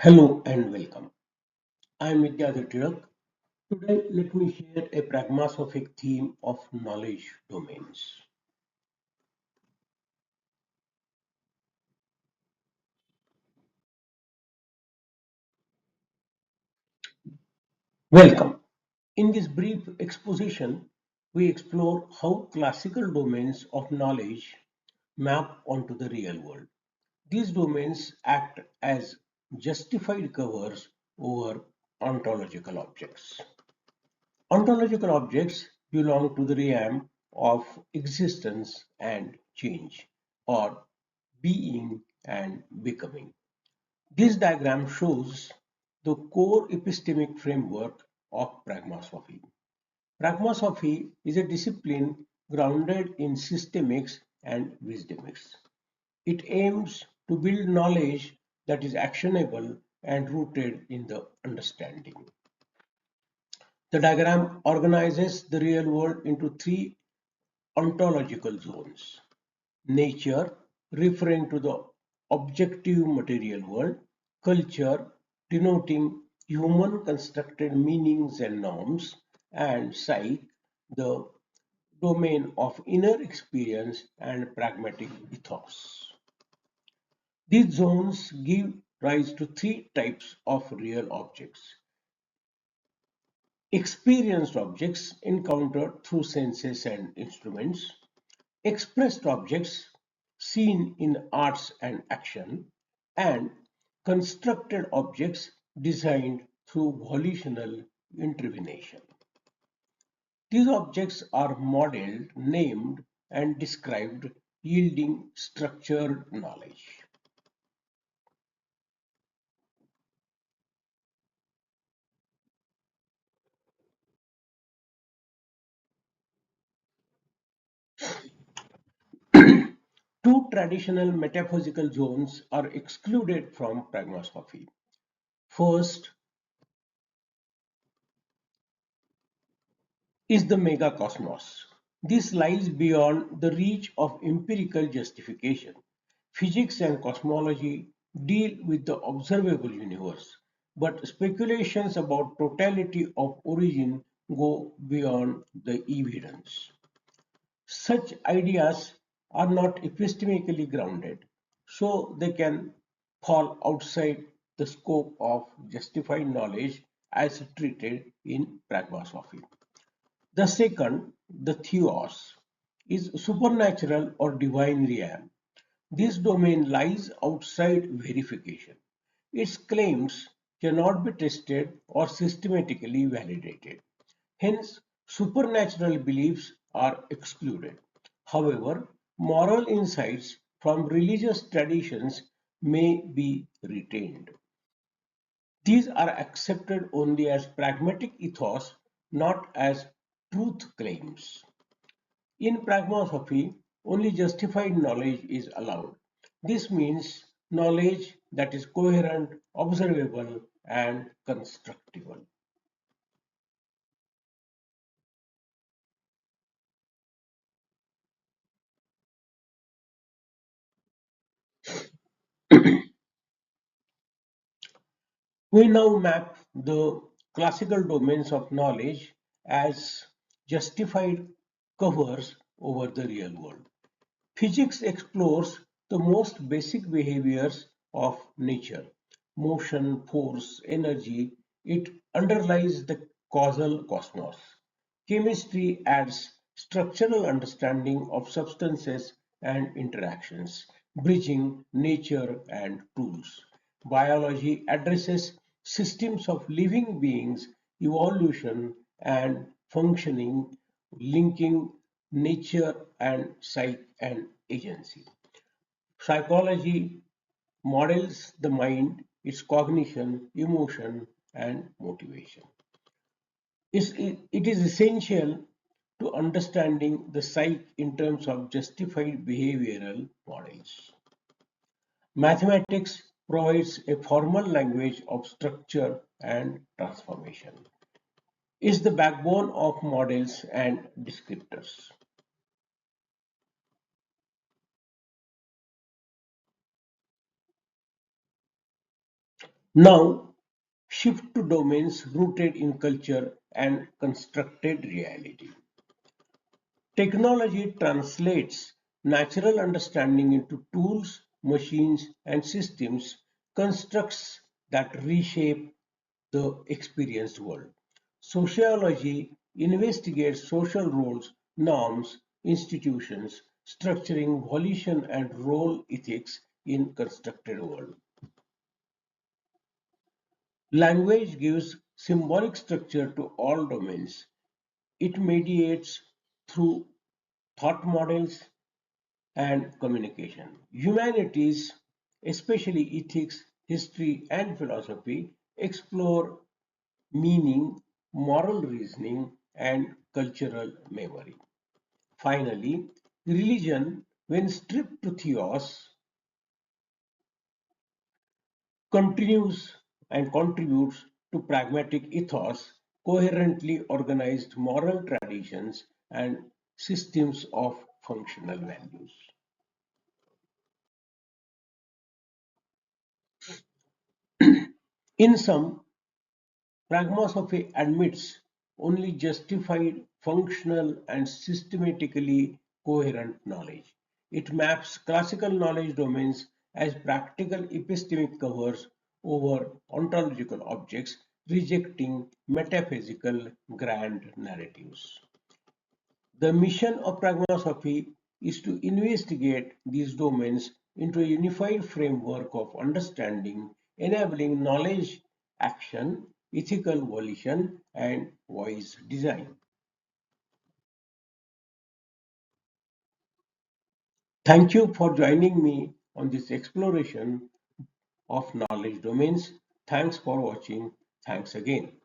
Hello and welcome. I am Tirak. Today, let me share a pragma-sophic theme of knowledge domains. Welcome. In this brief exposition, we explore how classical domains of knowledge map onto the real world. These domains act as justified covers over ontological objects. Ontological objects belong to the realm of existence and change, or being and becoming. This diagram shows the core epistemic framework of pragma-sophy. Pragma-sophy is a discipline grounded in systemics and wisdomics. It aims to build knowledge that is actionable and rooted in the understanding. The diagram organizes the real world into three ontological zones: nature, referring to the objective material world; culture, denoting human constructed meanings and norms; and psyche, the domain of inner experience and pragmatic ethos. These zones give rise to three types of real objects: experienced objects encountered through senses and instruments; expressed objects seen in arts and action; and constructed objects designed through volitional intervention. These objects are modeled, named, and described, yielding structured knowledge. Two traditional metaphysical zones are excluded from pragma-sophy. First is the mega-cosmos. This lies beyond the reach of empirical justification. Physics and cosmology deal with the observable universe, but speculations about totality of origin go beyond the evidence. Such ideas are not epistemically grounded, so they can fall outside the scope of justified knowledge as treated in pragma-sophy. The second, the theos, is supernatural or divine realm. This domain lies outside verification. Its claims cannot be tested or systematically validated. Hence, supernatural beliefs are excluded. However, moral insights from religious traditions may be retained. These are accepted only as pragmatic ethos, not as truth claims. In pragma-sophy, only justified knowledge is allowed. This means knowledge that is coherent, observable, and constructible. We now map the classical domains of knowledge as justified covers over the real world. Physics explores the most basic behaviors of nature: motion, force, energy. It underlies the causal cosmos. Chemistry adds structural understanding of substances and interactions, bridging nature and tools. Biology addresses systems of living beings, evolution, and functioning, linking nature and psyche and agency. Psychology models the mind, its cognition, emotion, and motivation. It is essential to understanding the psyche in terms of justified behavioral models. Mathematics provides a formal language of structure and transformation. Is the backbone of models and descriptors. Now, shift to domains rooted in culture and constructed reality. Technology translates natural understanding into tools, machines, and systems, constructs that reshape the experienced world. Sociology investigates social roles, norms, institutions, structuring volition and role ethics in constructed world. Language gives symbolic structure to all domains. It mediates through thought models and communication. Humanities, especially ethics, history, and philosophy, explore meaning, moral reasoning, and cultural memory. Finally, religion, when stripped to theos, continues and contributes to pragmatic ethos, coherently organized moral traditions, and systems of functional values. In sum, pragma-sophy admits only justified, functional, and systematically coherent knowledge. It maps classical knowledge domains as practical epistemic covers over ontological objects, rejecting metaphysical grand narratives. The mission of pragma-sophy is to investigate these domains into a unified framework of understanding, enabling knowledge, action, ethical volition, and wise design. Thank you for joining me on this exploration of knowledge domains. Thanks for watching. Thanks again.